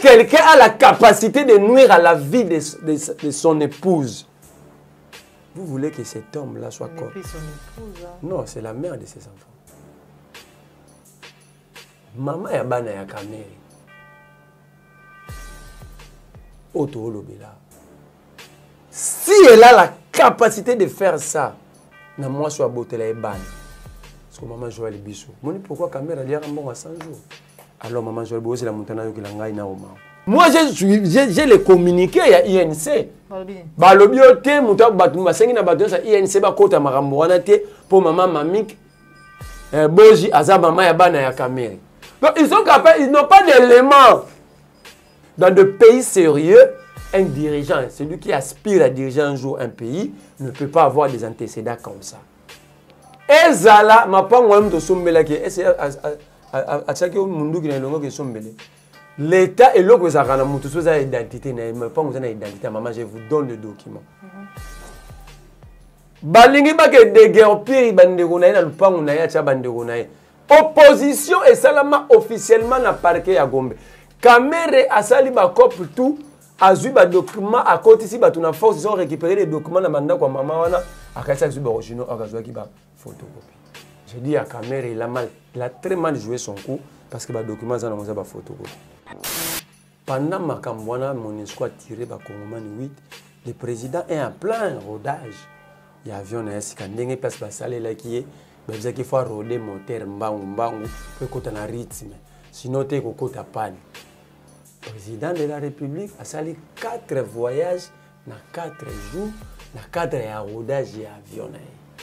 quelqu'un a la capacité de nuire à la vie de son épouse, vous voulez que cet homme-là soit quoi? Non, c'est la mère de ses enfants. Maman ya bana ya Kamere. Oto Olobela. Si elle a la capacité de faire ça, na moi soit botela e bana. Parce que maman Joël Bissou. Moni pourquoi Kamere a dit à 100 jours. Alors maman Joël Bissou c'est la montana yo kilangai na oma. Moi j'ai les communiqués à INC. Balobiote muta batu basengi na batu sa INC ba kota makambo wana te pour maman Mamik Boji aza maman ya bana ya Kamere. Donc ils sont capables, ils n'ont pas d'éléments. Dans de pays sérieux, un dirigeant, celui qui aspire à diriger un jour un pays, ne peut pas avoir des antécédents comme ça. Et Zala, ma pas moi de sombela qui est à chaque monde qui est longo que sombele. L'État est là que ça rend mutu so za identité na mais pas une identité maman je vous donne le document. Balingi ba ke déguerpir bandeko na na lupango na ya cha bandeko na. Opposition et salama officiellement na parquet ya Gombe. Kamere asali ba couple tout azu ba document à côté si ba tuna force ils ont récupéré les documents na banda kwa mama wana akasa zu ba original akazwa ki ba photocopie. Je dis à Kamere il a très mal joué son coup parce que ba documents za na moza ba photocopie. Pendant makambo wana MONUSCO a tiré ba Kongomani 8, le président est en plein rodage. Il y a avion na esika ndenge place ba salela ki est il qu'il faut roder moteur mbangu pour côté na rythme sinon tu es côté panne. Président de la République a sali 4 voyages na 4 jours na 4 rodage et avion.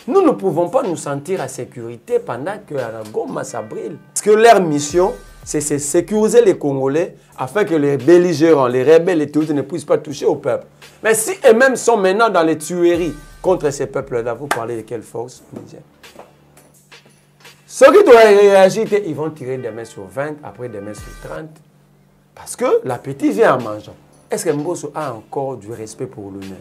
Nous ne pouvons pas nous sentir en sécurité pendant que la Goma s'abrille. Parce que leur mission c'est sécuriser les Congolais afin que les belligérants, les rebelles et tout ne puissent pas toucher au peuple. Mais si eux-mêmes sont maintenant dans les tueries contre ces peuples-là, vous parlez de quelle force? Ceux qui doivent réagir, ils vont tirer des mains sur 20, après des mains sur 30. Parce que l'appétit vient en mangeant. Est-ce que Mbosso a encore du respect pour lui-même?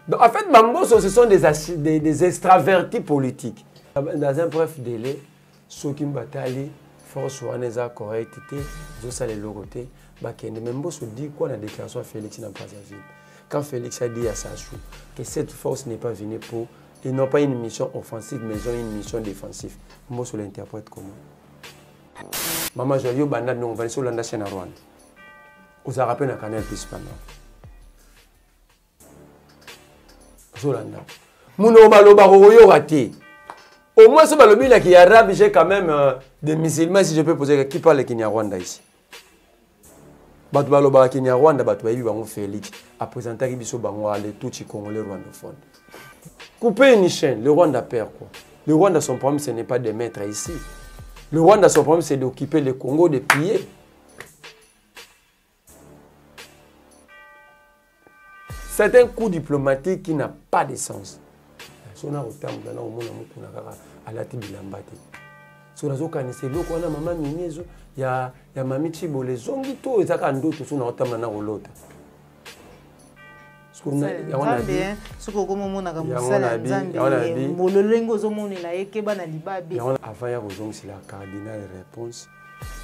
Donc, en fait, Mbosso, ce sont des extravertis politiques. Dans un bref délai, ceux qui bataillent, force Waneza, correctité, ils ont ça les logotés. Mais Mbosso dit quoi dans la déclaration à Félix Nampazaville? Quand Félix a dit à Sachou que cette force n'est pas venue pour... Ils n'ont pas une mission offensive, mais ils ont une mission défensive. Moi, je l'interprète comment? Maman, je dis, on va sur la chaîne à Rwanda. Vous avez rappelé un canal plus pendant. Zolanda. Mouno baloba royo raté. Au moins, ce balobi là qui est arabe, j'ai quand même des musulmans, si je peux poser, qui parle Kinyarwanda ici. Batu baloba Kinyarwanda, batu bayi bango Félix. A présenté Kibiso bango les tout congolais rwandophones. Couper une chaîne, le Rwanda perd quoi? Le Rwanda, son problème, ce n'est pas de mettre ici. Le Rwanda, son problème, c'est d'occuper le Congo, de piller. C'est un coup diplomatique qui n'a pas de sens. Si on a autant de gens, on a la tibilambate. Si on a autant de gens, on a maman Minezo, il y a mamie Chibo, les ongito, ils ont d'autres, ils ont autant de gens. Avant ya kozongi c'est la cardinal réponse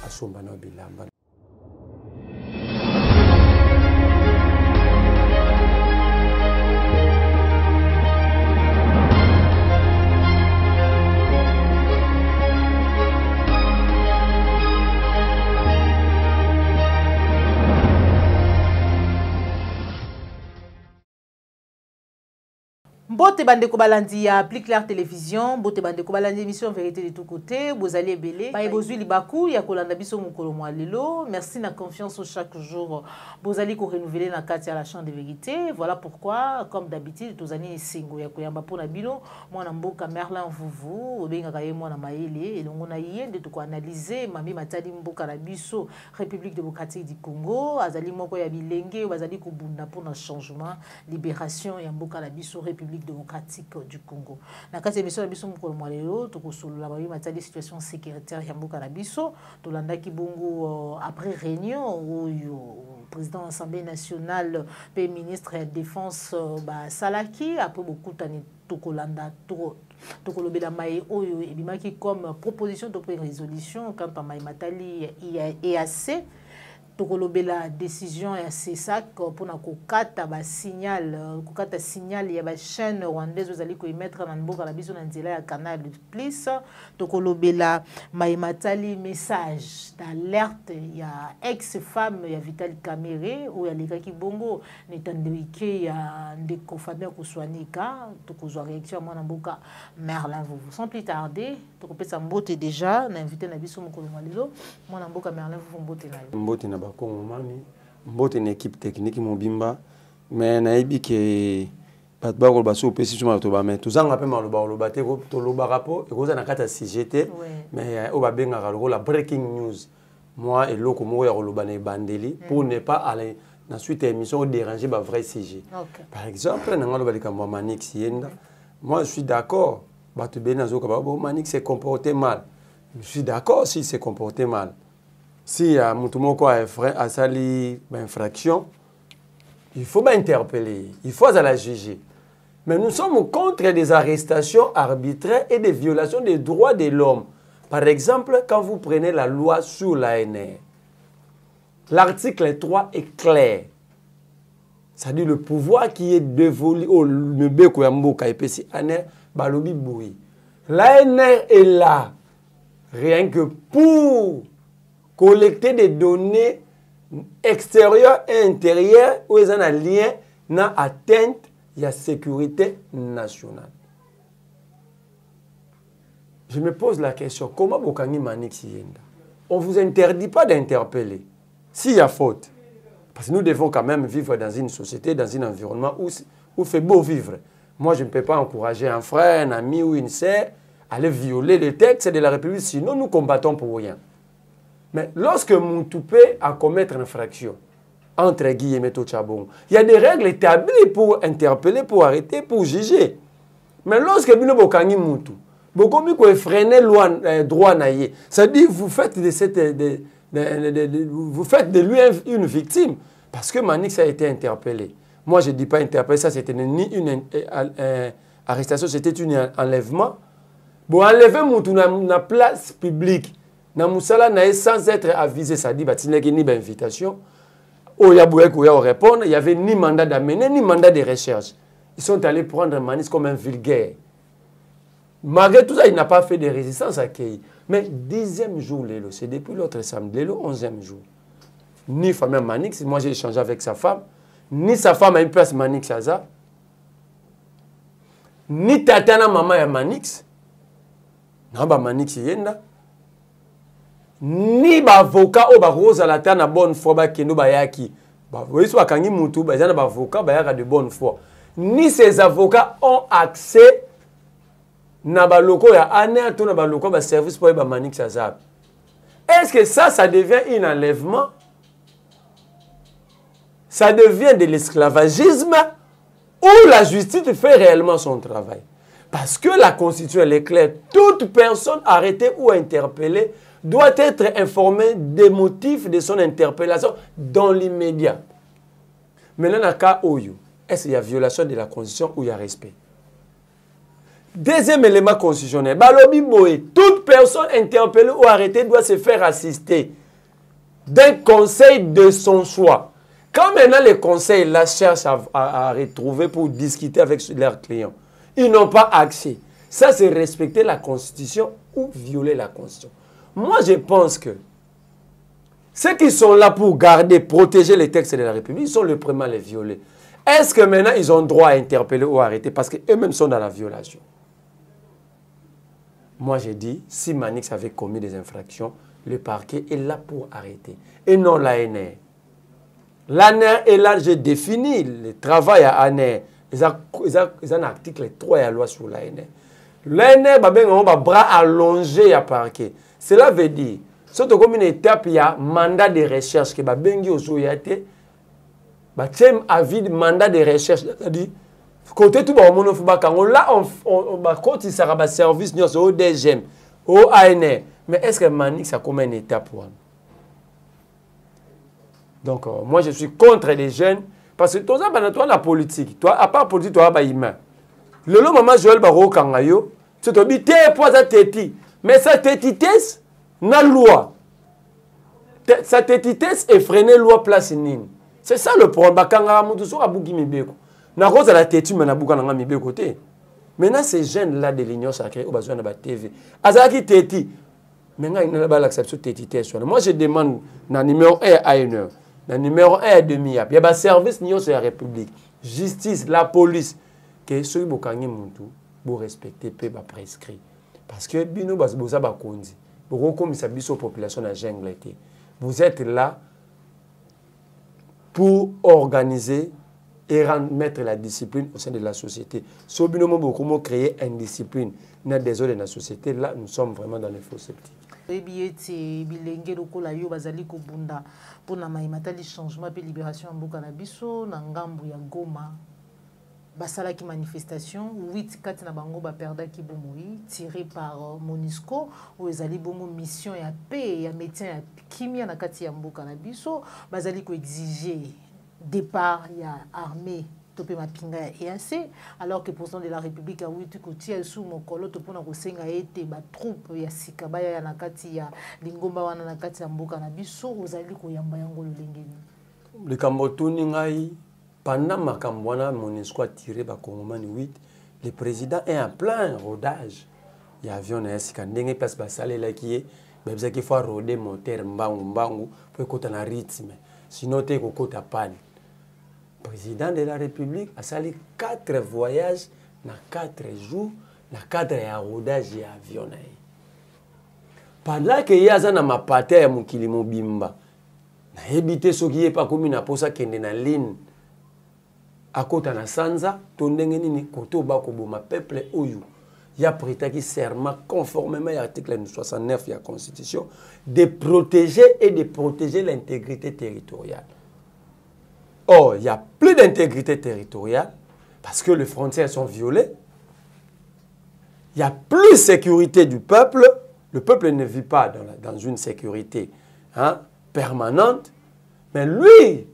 à Sombana Bilamba. Bote bande ko balandi ya Plus Clair Télévision, bote bande ko balandi émission Vérité de tout côté, bozali ebele, ba ebozui libaku ya kolanda biso mukolo mwa lelo. Merci na confiance chaque jour. Bozali ko renouveler na kati ya la chambre de vérité. Voilà pourquoi comme d'habitude tozali esengo ya koyamba pona bino mwana mboka Merlin Vuvu, obenga kaye mwana maele elongo na yende to ko analyser mami matali mboka na biso République démocratique du Congo, azali moko ya bilenge bazali ko bunda pona changement, libération ya mboka na biso République démocratique du Congo. Na kati émission na biso mukolo mwa lelo to ko solola ba matali situation sécuritaire ya mboka na biso to landaki bongo après réunion oyo président de l'Assemblée nationale pe ministre de la défense ba salaki après beaucoup tani to kolanda to kolobela mai oyo ebimaki comme proposition de résolution quant à mai matali EAC tokolobela décision ya CESAC pour na kokata ba signal ya ba chaîne rwandaise ozali ko mettre na mboka na biso na nzela ya Canal Plus tokolobela maimatali message d'alerte ya ex-femme ya Vital Kamerhe ou ya lekaki bongo netandewike ya ndeko Fabien Kuswanika tokozwa réaction mwana mboka Merlin Vuvu sans plus tarder tokopesa mbote déjà na invité na biso mokolo malilo mwana mboka Merlin Vuvu mbote na mbote na bakongomani mbote na équipe technique mobimba mais nayebi ke bato bakoloba so opesi so bato bame tozanga mpe maloba te tolobaka po ekoza na kati ya CGT mais oyo babengaka lokola breaking news moi eloko moko ya koloba na ebandeli pour ne pas aller na suite ya émission déranger ba vrai sujet par exemple na ngalo balika mwa Manix yenda moi je suis d'accord bato bena nazoka ba Manix s'est comporté mal je suis d'accord si s'est comporté mal. Si Moutoumoko a sali infraction, il faut interpeller, il faut la juger. Mais nous sommes contre des arrestations arbitraires et des violations des droits de l'homme. Par exemple, quand vous prenez la loi sur l'ANR, l'article 3 est clair. C'est-à-dire le pouvoir qui est dévolu au Mbeko Yamboka et PC ANR, Balobi Boui. L'ANR est là, rien que pour collecter des données extérieures et intérieures où ils ont un lien na atteinte à la sécurité nationale. Je me pose la question, comment Bokangi Manix Yenda? On ne vous interdit pas d'interpeller s'il y a faute. Parce que nous devons quand même vivre dans une société, dans un environnement où il fait beau vivre. Moi, je ne peux pas encourager un frère, un ami ou une sœur à aller violer les textes de la République, sinon nous combattons pour rien. Mais lorsque Moutoupé a commettre une infraction, entre guillemets, il y a des règles établies pour interpeller, pour arrêter, pour juger. Mais lorsque Bino Bokangi Moutou, Bokomi ko freiner loi droit naïe, ça dit vous faites vous faites de lui une victime parce que Manix a été interpellé. Moi je dis pas interpellé, ça c'était ni une arrestation, c'était un enlèvement. Bon enlever Moutou na place publique. Na musala na sans être avisé, ça dit batineki ni invitation. Oyaboué Kouya répondre, il y avait ni mandat d'amener ni mandat de recherche. Ils sont allés prendre Manix comme un vulgaire. Malgré tout ça, il n'a pas fait de résistance à Kei. Mais 10e jour, Lélo, c'est depuis l'autre samedi, Lélo, 11e jour. Ni famille Manix, moi j'ai échangé avec sa femme, ni sa femme a une place Manix Aza, ni Tatana maman ya Manix, Naba Manix Yenda. Ni avocat ou rose à la terre na bonne foi ba kendo ba yaki ba oui soit kangi mutu ba zana ba avocat ba yaka de bonne foi ni ces avocats ont accès na ba loko ya ANR to na ba loko ba service pour ba Manix Azab. Est-ce que ça devient un enlèvement? Ça devient de l'esclavagisme ou la justice fait réellement son travail? Parce que la Constitution elle est claire, toute personne arrêtée ou interpellée doit être informé des motifs de son interpellation dans l'immédiat. Maintenant, dans le cas où est-ce qu'il y a violation de la Constitution ou il y a respect? Deuxième élément constitutionnel, Balobi Boé, toute personne interpellée ou arrêtée doit se faire assister d'un conseil de son choix. Quand maintenant les conseils la cherchent à retrouver pour discuter avec leurs clients, ils n'ont pas accès. Ça, c'est respecter la Constitution ou violer la Constitution. Moi, je pense que ceux qui sont là pour garder, protéger les textes de la République, ils sont les premiers à les violer. Est-ce que maintenant, ils ont droit à interpeller ou à arrêter parce qu'eux-mêmes sont dans la violation? Moi, j'ai dit, si Manix avait commis des infractions, le parquet est là pour arrêter. Et non l'ANR. L'ANR est là, j'ai défini le travail à ANR. Ils ont un article 3 de la loi sur l'ANR. L'ANR a un bras allongé à parquet. Cela veut dire, surtout comme une étape, il y a un mandat de recherche qui va bengi au soyate, avis de mandat de recherche. C'est-à-dire, côté tout le monde, là, on va continuer à service au DGM, au ANR. Mais est-ce que Manix a comme une étape? Donc, moi, je suis contre les jeunes, parce que toi, la politique, toi, à part la politique, toi, tu humain. Le long maman Joël Baro Kangayo, tu te dis, t'es pas à téti. Mais ça tétitesse, na loi. Sa tétitesse effrénée loi place nini. C'est ça le problème. Bakanga mutu so abuki mibeko. Na cause la tétu mais na buka na mibeko te. Maintenant ces jeunes là de l'Union sacrée au besoin de la TV. Azaki téti. Maintenant il n'a pas l'acceptation tétitesse. Moi je demande na numéro 1 à 1 heure. Na numéro 1 à demi. Il y a un service nion sur la République. Justice, la police que ceux qui bokangi mutu bo respecter pe ba prescrit. Parce que bino bas boza ba kondi. Bo comme ça biso population na jungle été. Vous êtes là pour organiser et mettre la discipline au sein de la société. Si vous voulez créer une discipline dans des autres de la société, là, nous sommes vraiment dans les faux sceptiques. Pour le changement et libération en Bukanabiso, Nangambu ya Goma, basalaki manifestation 8 4 na bango ba perda ki bomoi tiré par Monisco ou ezali bongo mission ya paix ya médecin ya kimia na kati ya mboka na biso bazali ko exiger départ ya armée topé mapinga ya EAC alors que président de la République a outi kotia sous mokolo to pona ko senga ete ba troupe ya sikabaya ya na kati ya lingomba wana na kati ya mboka na biso ozali ko yamba yango lolengeni le kambotuni ngai. Pendant ma campagne, Monisco a tiré par Congomani 8, le président est en plein rodage. Il y a avion qui est passé par salé là qui est, mais il faut roder moteur mbangu pour que tu aies un rythme. Sinon tu es au panne. Le président de la République a sali 4 voyages dans 4 jours, dans 4 rodage et avion. Pendant que il y a un mapate ya mukili mobimba, na éviter ce qui est pas comme une posa qui est dans ligne. À côté de Sanza, tondengeni koto bako boma peuple oyu. Il a prêté serment conformément à l'article 69 de la Constitution de protéger et de protéger l'intégrité territoriale. Or, il n'y a plus d'intégrité territoriale parce que les frontières sont violées. Il n'y a plus de sécurité du peuple. Le peuple ne vit pas dans une sécurité permanente. Mais lui,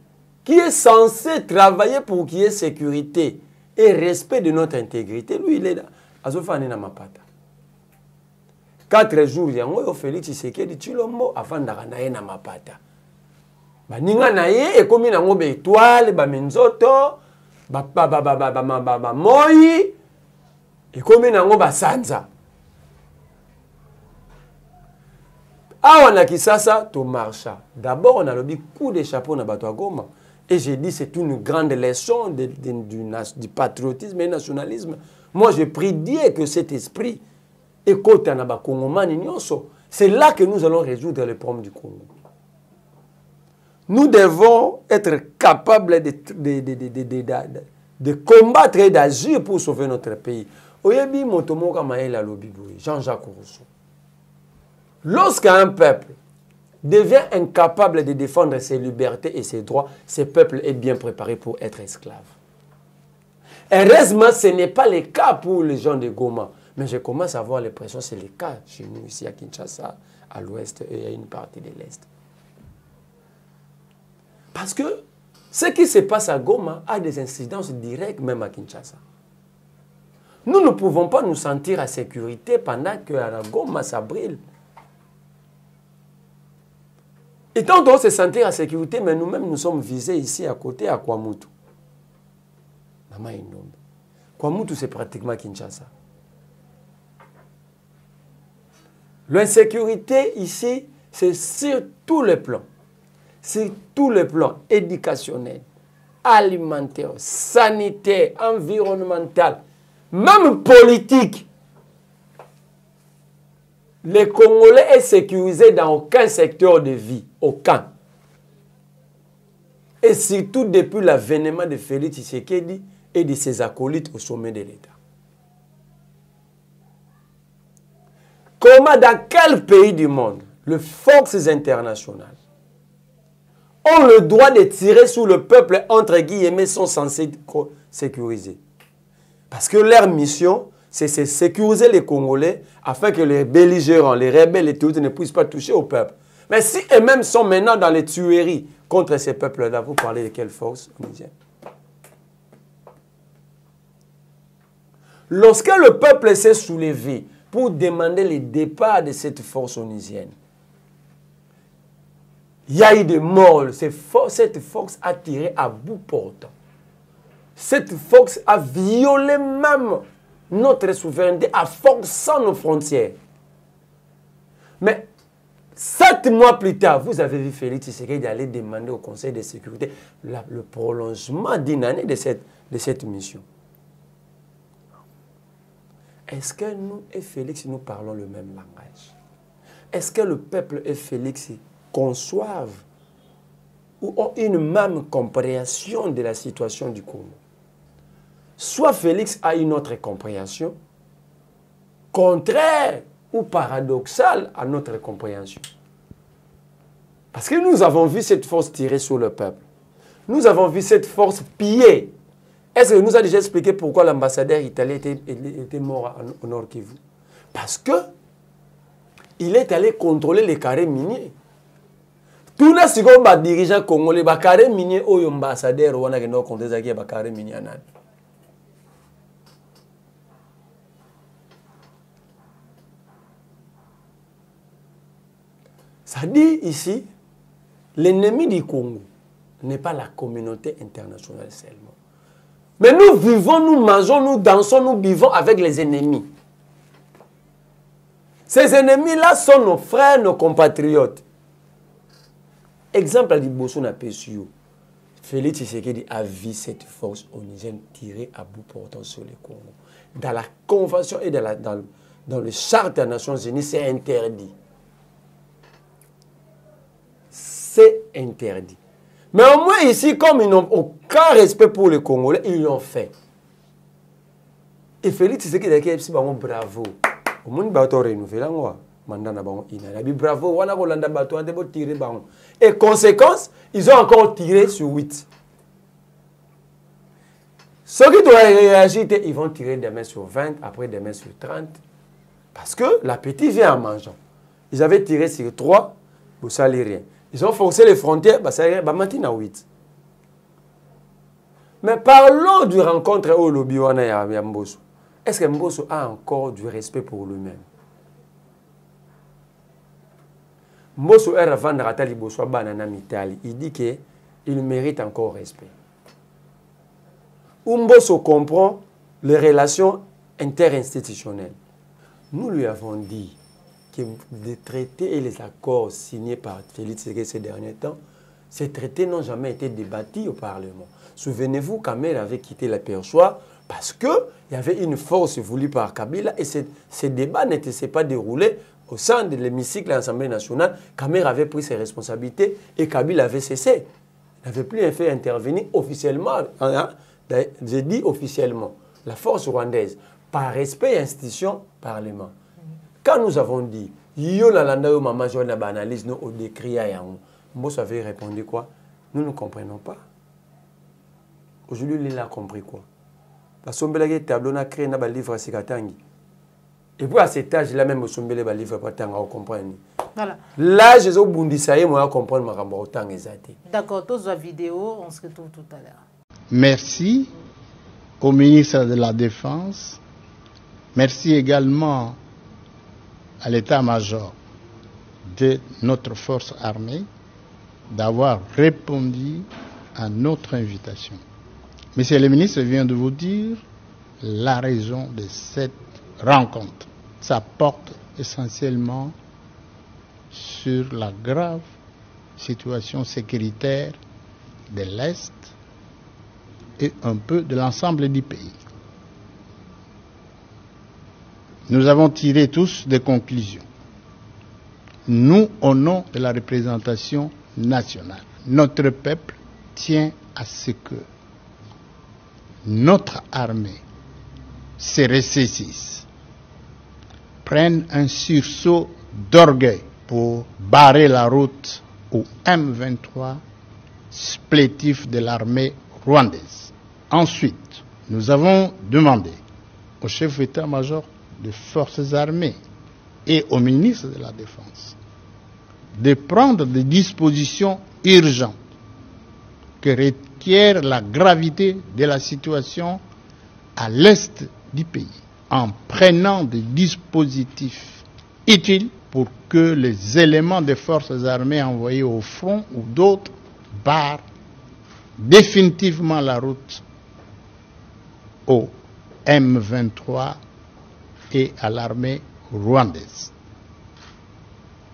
qui est censé travailler pour qu'il y ait sécurité et respect de notre intégrité, lui, il est là. Azofane na mapata. 4 jours, il y a un Félix Tshisekedi Tshilombo avant d'aranaye na mapata. Baninga na ye, et comme il y a une étoile, menzoto, moi, et comme il y a un sanza. Ah, on a qui ça, to marcha. D'abord, on a le coup de chapeau na bato Goma. Et j'ai dit, c'est une grande leçon du patriotisme et nationalisme. Moi, je prie Dieu que cet esprit écoute à Congomani Nyonso. C'est là que nous allons résoudre les problèmes du Congo. Nous devons être capables de combattre et d'agir pour sauver notre pays. Oyebi Motomoka Maëla Lobiboui, Jean-Jacques Rousseau. Lorsqu'un peuple devient incapable de défendre ses libertés et ses droits, ce peuple est bien préparé pour être esclave. Heureusement, ce n'est pas le cas pour les gens de Goma. Mais je commence à avoir l'impression que c'est le cas chez nous, ici à Kinshasa, à l'ouest et à une partie de l'est. Parce que ce qui se passe à Goma a des incidences directes même à Kinshasa. Nous ne pouvons pas nous sentir en sécurité pendant que à Goma ça brille. Et tant qu'on se sentir en sécurité, mais nous-mêmes, nous sommes visés ici à côté à Kwamutu. Kwamutu, c'est pratiquement Kinshasa. L'insécurité ici, c'est sur tous les plans. Sur tous les plans éducationnels, alimentaires, sanitaires, environnementaux, même politiques. Les Congolais est sécurisé dans aucun secteur de vie. Aucun. Et surtout depuis l'avènement de Félix Tshisekedi et de ses acolytes au sommet de l'État. Comment, dans quel pays du monde, les forces internationales ont le droit de tirer sur le peuple, entre guillemets, sont censés sécuriser? Parce que leur mission, c'est sécuriser les Congolais afin que les belligérants, les rebelles et tout ne puissent pas toucher au peuple. Mais si eux-mêmes sont maintenant dans les tueries contre ces peuples-là, vous parlez de quelle force onusienne? Lorsque le peuple s'est soulevé pour demander le départ de cette force onusienne, Il y a eu des morts. Cette force a tiré à bout portant. Cette force a violé même notre souveraineté en forçant nos frontières. Mais 7 mois plus tard, vous avez vu Félix Tshisekedi aller demander au Conseil de sécurité le prolongement d'une année de cette mission. Est-ce que nous et Félix, nous parlons le même langage? Est-ce que le peuple et Félix conçoivent ou ont une même compréhension de la situation du Congo? Soit Félix a une autre compréhension, contraire ou paradoxale à notre compréhension. Parce que nous avons vu cette force tirer sur le peuple. Nous avons vu cette force piller. Est-ce qu'il nous a déjà expliqué pourquoi l'ambassadeur italien était mort au Nord Kivu? Parce que il est allé contrôler les carrés miniers. Tous les dirigeants congolais, les carrés miniers, les ambassadeurs, ils ont contrôlé les carrés miniers. Ça dit ici, l'ennemi du Congo n'est pas la communauté internationale seulement. Mais nous vivons, nous mangeons, nous dansons, nous vivons avec les ennemis. Ces ennemis-là sont nos frères, nos compatriotes. Exemple à Liboso na Pesio. Félix Tshisekedi a vu cette force onusienne tirer à bout portant sur le Congo. Dans la convention et dans le charte des Nations Unies, c'est interdit. C'est interdit. Mais au moins ici, comme ils n'ont aucun respect pour les Congolais, ils l'ont fait. Et Félix Tshisekedi a dit bravo. Au moins, il a renouvelé. Bravo. Et conséquence, ils ont encore tiré sur 8. Ceux qui doivent réagir, ils vont tirer demain sur 20, après demain sur 30. Parce que l'appétit vient en mangeant. Ils avaient tiré sur 3, vous ne savez rien. Ils ont forcé les frontières, ça y est, maintenant à 8. Mais parlons du rencontre au lobby de Mbosso. Est-ce que Mbosso a encore du respect pour lui-même? Mbosso est avant de rater Liboso Banana Mitali. Il dit qu'il mérite encore respect. Mbosso comprend les relations interinstitutionnelles. Nous lui avons dit que les traités et les accords signés par Félix Tshisekedi ces derniers temps, ces traités n'ont jamais été débattus au Parlement. Souvenez-vous, Kabila avait quitté la perchoir parce qu'il y avait une force voulue par Kabila et ces débats n'étaient pas déroulés au sein de l'hémicycle de l'Assemblée nationale. Kabila avait pris ses responsabilités et Kabila avait cessé. Il n'avait plus fait intervenir officiellement. J'ai dit officiellement. La force rwandaise, par respect à l'institution Parlement. Quand nous avons dit, yo la landa yo mama jo na banalise no au décrit à yango. Mbosso avait répondu quoi? Nous ne comprenons pas. Aujourd'hui, il a compris quoi? Parce que le tableau a créé un livre à Sikatangi. Et puis à cet âge-là, même le livre à Tanga, on comprend. Voilà. Là, je suis bundissaï, moi, je comprends ma rambo autant exacté. D'accord, tous la vidéo, on se retrouve tout à l'heure. Merci au ministre de la Défense. Merci également à l'état-major de notre force armée d'avoir répondu à notre invitation. Monsieur le ministre vient de vous dire la raison de cette rencontre. Ça porte essentiellement sur la grave situation sécuritaire de l'Est et un peu de l'ensemble du pays. Nous avons tiré tous des conclusions. Nous, au nom de la représentation nationale, notre peuple tient à ce que notre armée se ressaisisse, prenne un sursaut d'orgueil pour barrer la route au M23 supplétif de l'armée rwandaise. Ensuite, nous avons demandé au chef d'état-major des forces armées et au ministre de la Défense de prendre des dispositions urgentes que requiert la gravité de la situation à l'est du pays, en prenant des dispositifs utiles pour que les éléments des forces armées envoyés au front ou d'autres barrent définitivement la route au M23 et à l'armée rwandaise.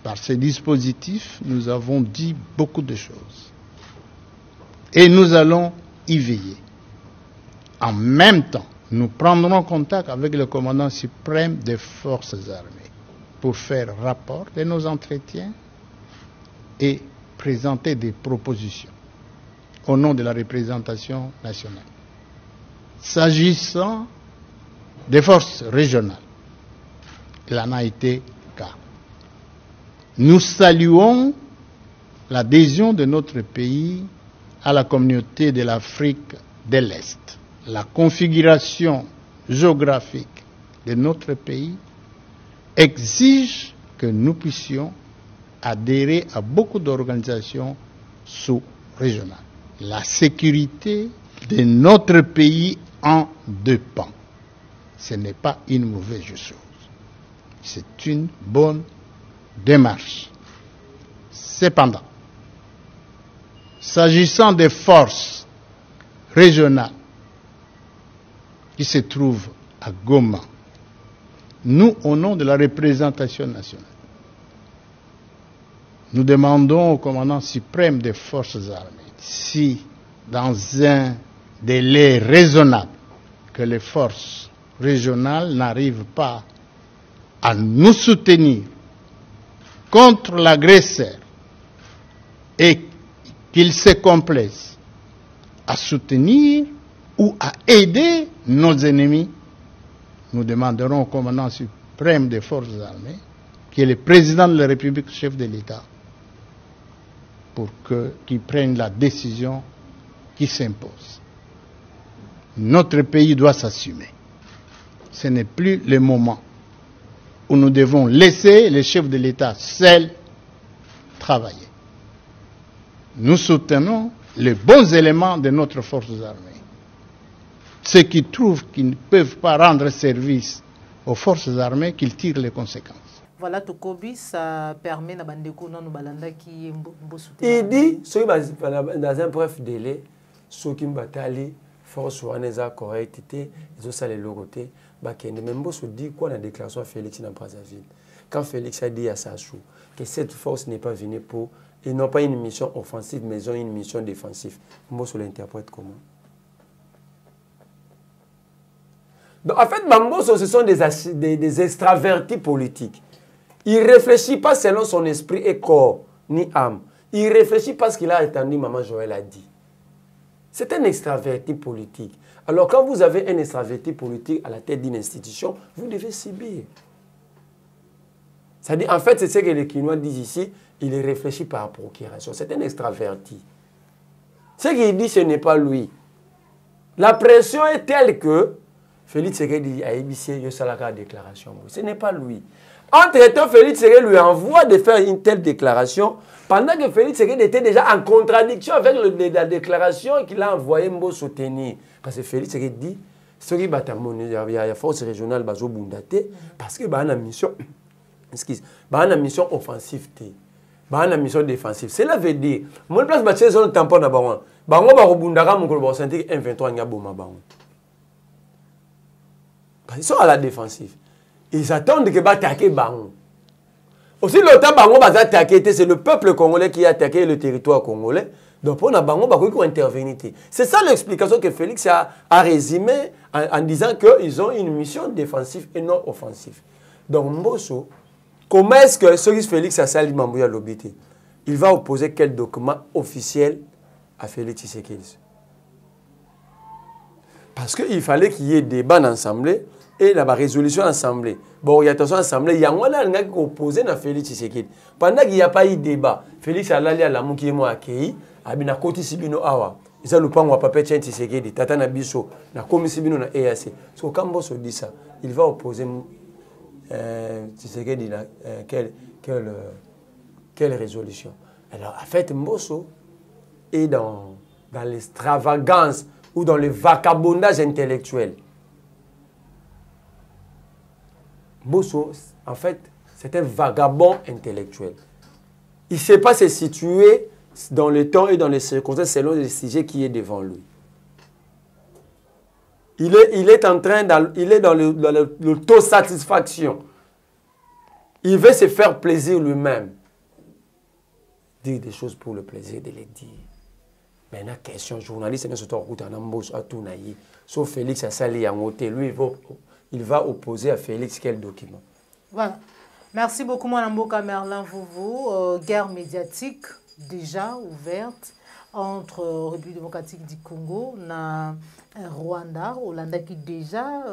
Par ces dispositifs, nous avons dit beaucoup de choses. Et nous allons y veiller. En même temps, nous prendrons contact avec le commandant suprême des forces armées pour faire rapport de nos entretiens et présenter des propositions au nom de la représentation nationale. S'agissant des forces régionales, il en a été cas. Nous saluons l'adhésion de notre pays à la communauté de l'Afrique de l'Est. La configuration géographique de notre pays exige que nous puissions adhérer à beaucoup d'organisations sous-régionales. La sécurité de notre pays en dépend. Ce n'est pas une mauvaise chose. C'est une bonne démarche. Cependant, s'agissant des forces régionales qui se trouvent à Goma, nous, au nom de la représentation nationale, nous demandons au commandant suprême des forces armées si, dans un délai raisonnable, que les forces régionales n'arrivent pas à nous soutenir contre l'agresseur et qu'ils se complaisent à soutenir ou à aider nos ennemis, nous demanderons au commandant suprême des forces armées, qui est le président de la République, chef de l'État, pour qu'il prenne la décision qui s'impose. Notre pays doit s'assumer. Ce n'est plus le moment où nous devons laisser les chefs de l'État seuls travailler. Nous soutenons les bons éléments de notre force armée. Ceux qui trouvent qu'ils ne peuvent pas rendre service aux forces armées, qu'ils tirent les conséquences. Voilà, Tokobi, ça permet à Bandeko non balanda qui est il dit, dans un bref délai, ceux qui batali force ouanesa correctité, ils ont ça les logotés, bakende même se dit quoi la déclaration à Félix dans Brazzaville. Quand Félix a dit à Sassou que cette force n'est pas venue pour, ils n'ont pas une mission offensive, mais ils ont une mission défensive. Moi, je l'interprète comment? Donc, en fait, Bamboso, ce sont des extravertis politiques. Il ne réfléchit pas selon son esprit et corps, ni âme. Il réfléchit parce qu'il a entendu Maman Joël a dit. C'est un extraverti politique. Alors, quand vous avez un extraverti politique à la tête d'une institution, vous devez subir. C'est-à-dire, en fait, c'est ce que les Quinois disent ici, il réfléchit par procuration. C'est un extraverti. Ce qu'il dit, ce n'est pas lui. La pression est telle que Félix Tshisekedi dit à ABC, il y a la déclaration. Ce n'est pas lui. Entre-temps, Félix Tshisekedi lui envoie de faire une telle déclaration pendant que Félix Tshisekedi était déjà en contradiction avec la déclaration qu'il a envoyé Mbo soutenir. Parce que Félix Tshisekedi dit, il y a force régionale Bazo Bundate, parce que y a une mission, une mission offensive, une mission défensive. Cela veut dire, mon place bâtie zone tampon na bango, bango ba Bundaka mon kolo sentir M23 nya boma bango. Ils sont à la défensive. Ils attendent que attaquer Bango. Aussi longtemps Bango va attaquer, c'est le peuple congolais qui a attaqué le territoire congolais. Donc pour Bango, il faut intervenir. C'est ça l'explication que Félix a résumé en disant qu'ils ont une mission défensive et non offensive. Donc Mbosso, comment est-ce que ce Félix a sali Mambouya Lobité? Il va opposer quel document officiel à Félix Tshisekedi? Parce qu'il fallait qu'il y ait débat dans l'Assemblée et la résolution assemblée. Bon, il y a attention assemblée, il y a un qui est opposé à Félix Tshisekedi. Pendant qu'il n'y a pas eu de débat, Félix a allé à la mouki mo accueilli, abina koti sibino awa. Ils ont pas papa Tien Tshisekedi, tata na biso, na komi sibino na EAC. So quand Mbosso dit ça, il va opposer Tshisekedi quelle résolution. Alors en fait Mbosso est dans l'extravagance ou dans le vagabondage intellectuel. Mbosso, en fait, C'est un vagabond intellectuel. Il ne sait pas se situer dans le temps et dans les circonstances selon le sujet qui est devant lui. Il est dans l'autosatisfaction. Il veut se faire plaisir lui-même. Dire des choses pour le plaisir de les dire. Maintenant, question, journaliste, sauf Félix Assali Yangote, lui, il va opposer à Félix quel document? Voilà. Merci beaucoup, Mwanamboka Merlin Vouvou. Guerre médiatique déjà ouverte entre République démocratique du Congo et Rwanda. Hollanda qui déjà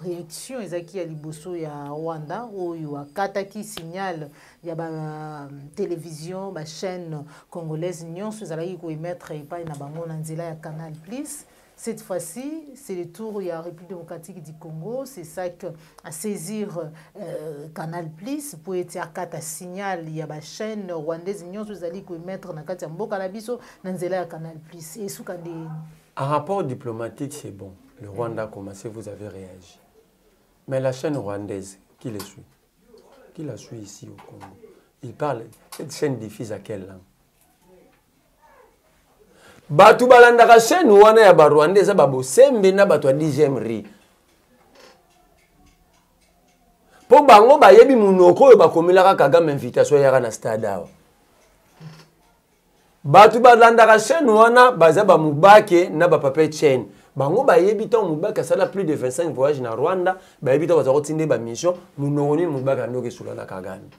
réaction ezaki ya liboso ya Rwanda oyo akata qui signale ya ba télévision ba chaîne congolaise nyonso ezalaki ko émettre epai na bango na nzela ya Canal Plus. Cette fois-ci, c'est le tour de la République démocratique du Congo. C'est ça que à saisir Canal Plus pour être à signal. Il y a une chaîne rwandaise vous allez mettre dans le mboka na biso na nzela ya Canal Plus. Et sous un rapport diplomatique, c'est bon. Le Rwanda a commencé, vous avez réagi. Mais la chaîne rwandaise, qui le suit? Qui la suit ici au Congo? Il parle. Cette chaîne diffuse à quelle langue? Batu balandaka chaîne wana ya ba Rwandais ba bosembe na batu 10e ri. Po bango ba yebi munoko oyo bakomelaka Kagame invitation ya na stade awa. Batu balandaka chaîne wana baza ba mubake na ba papa chaîne. Bango ba yebi ton mubake sala plus de 25 voyages na Rwanda, ba yebi ton baza kotinde ba mission munoko ni mubake ndoke sulana Kagame.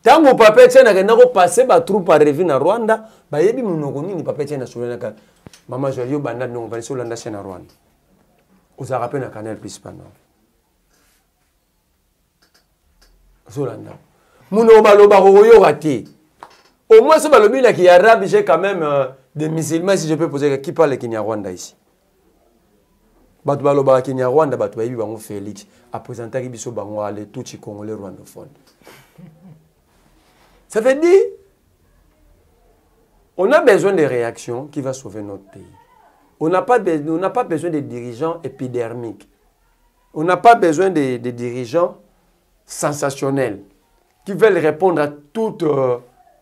Tango papa tchena kenda ko passer ba troupe à revue na Rwanda, ba yebi munoko nini papa tchena solana ka. Mama Joyo banda non ba solanda na Rwanda. Oza rappel na Canal Plus pendant. Solanda. Muno baloba ko yo raté. Au moins ce balobi là qui arabe, j'ai quand même des musulmans si je peux poser qui parle Kinyarwanda ici. Batu baloba Kinyarwanda batu yebi bango Félix a présenté ki biso bango ale tout chi congolais rwandophone. Ça veut dire, on a besoin de réactions qui vont sauver notre pays. On n'a pas besoin de dirigeants épidermiques. On n'a pas besoin de dirigeants sensationnels qui veulent répondre à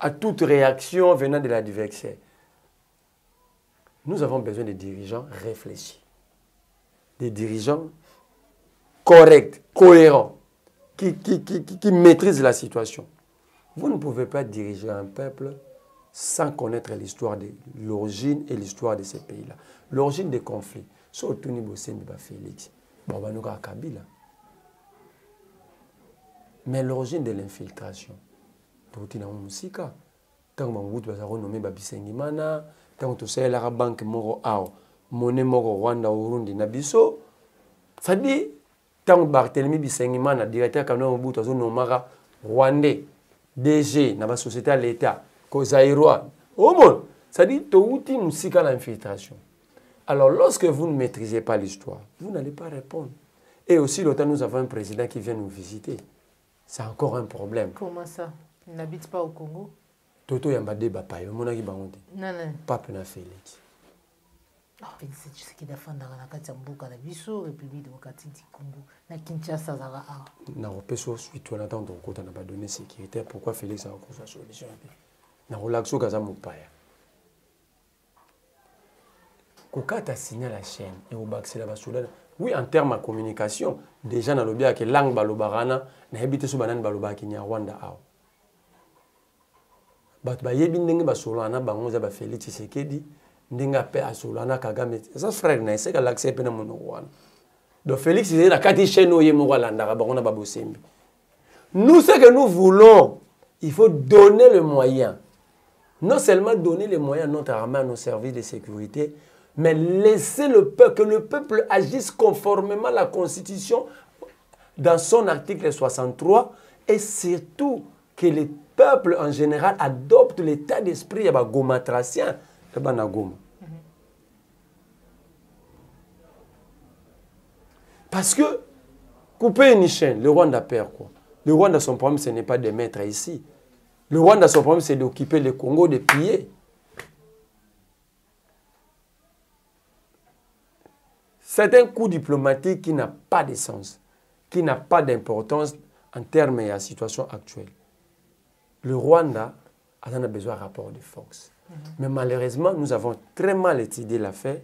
toute réaction venant de l'adversaire. Nous avons besoin de dirigeants réfléchis. Des dirigeants corrects, cohérents, qui maîtrisent la situation. Vous ne pouvez pas diriger un peuple sans connaître l'histoire de l'origine et l'histoire de ces pays-là. L'origine des conflits. Surtout Nibosembi Félix. Babanuka Kabila. Mais l'origine de l'infiltration. Tout na musika. Tant que Mambout va renommer Babisengimana, tant que tu la banque moro ao, monnaie moro Rwanda Burundi nabiso. Ça dit tant que Barthélemy Bisengimana directeur canon Mambout azo nomara Rwandais. DG, dans la société à l'État, Kozaïroa, au monde, ça dit Touti Moussika l'infiltration. Alors, lorsque vous ne maîtrisez pas l'histoire, vous n'allez pas répondre. Et aussi, l'automne, nous avons un président qui vient nous visiter. C'est encore un problème. Comment ça? Il n'habite pas au Congo? Toto Yambade Bapayo, mon ami Bangonde. Non, non. Pape na Félix. C'est ce qui défend dans la Katamboka, la Bissau, République démocratique du Congo, la Kinshasa, Zara. Na repeso suite on attend donc on n'a pas donné sécurité. Pourquoi Félix a encore sa solution? Na relaxo kaza mupaya. Kokata signé la chaîne et au bac la basula. Oui, en termes de communication, déjà dans le bien que langue balobarana, na habité sous banane baloba Kenya Rwanda ao. Bat ba yebi ndenge basolana bango za ba Félix Tshisekedi. Ndinga pe asolana Kagame ça frère na c'est que l'accepter na monoko. Donc Félix il est la kati chaîne oye moko landa ba on a babosembi. Nous ce que nous voulons, il faut donner le moyen. Non seulement donner les moyens à notre armée, à nos services de sécurité, mais laisser le peuple, que le peuple agisse conformément à la Constitution dans son article 63 et surtout que le peuple en général adopte l'état d'esprit gomatracien. Parce que, couper une chaîne, le Rwanda perd quoi? Le Rwanda, son problème, ce n'est pas de mettre ici. Le Rwanda, son problème, c'est d'occuper le Congo, de piller. C'est un coup diplomatique qui n'a pas de sens, qui n'a pas d'importance en termes de la situation actuelle. Le Rwanda a besoin d'un rapport de force. Mais malheureusement, nous avons très mal étudié l'affaire.